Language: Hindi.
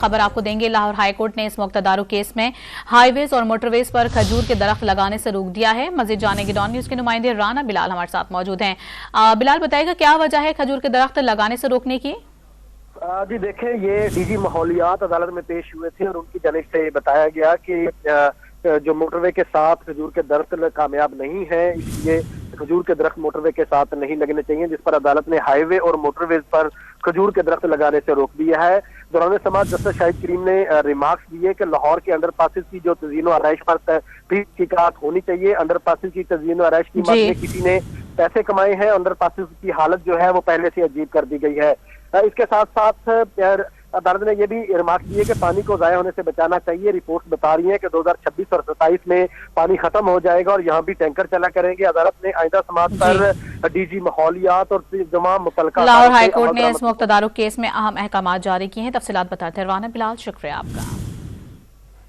खबर आपको देंगे। लाहौर हाईकोर्ट ने इस मुक्तदारू केस में हाईवेज और मोटरवेज पर खजूर के दरख्त लगाने से रोक दिया है। मजीद जानेंगे डॉन न्यूज के नुमाइंदे राना बिलाल हमारे साथ मौजूद हैं। बिलाल, बताएगा क्या वजह है खजूर के दरख्त लगाने से रोकने की? जी देखें, ये डीजी माहौलियात अदालत में पेश हुए थे और उनकी जानिब से बताया गया कि जो मोटरवे के साथ खजूर के दरख्त कामयाब नहीं है, इसलिए खजूर के दरख्त मोटरवे के साथ नहीं लगने चाहिए, जिस पर अदालत ने हाईवे और मोटरवेज पर खजूर के दरख्त लगाने से रोक दिया है। दौरान समाज जस्टिस शाहिद करीम ने रिमार्क्स दिए कि लाहौर के अंडर पासिस की जो तज़यीन व आराइश पर तहकीकात होनी चाहिए। अंडर पासिस की तज़यीन व आराइश की मद में किसी ने पैसे कमाए हैं। अंडर पासिस की हालत जो है वो पहले से अजीब कर दी गई है। इसके साथ साथ अदालत ने यह भी रिमार्क दिए कि पानी को जाया होने से बचाना चाहिए। रिपोर्ट बता रही है कि 2026 और 27 में पानी खत्म हो जाएगा और यहाँ भी टैंकर चला करेंगे। अदालत ने आइंदा समाज पर डीजी माहौलियात और तमाम मुतल्लिका लाहौर हाईकोर्ट ने इस मुक्तदारू केस में अहम अहकाम जारी किए हैं। तफसीलात बताते हैं राना बिलाल, शुक्रिया आपका।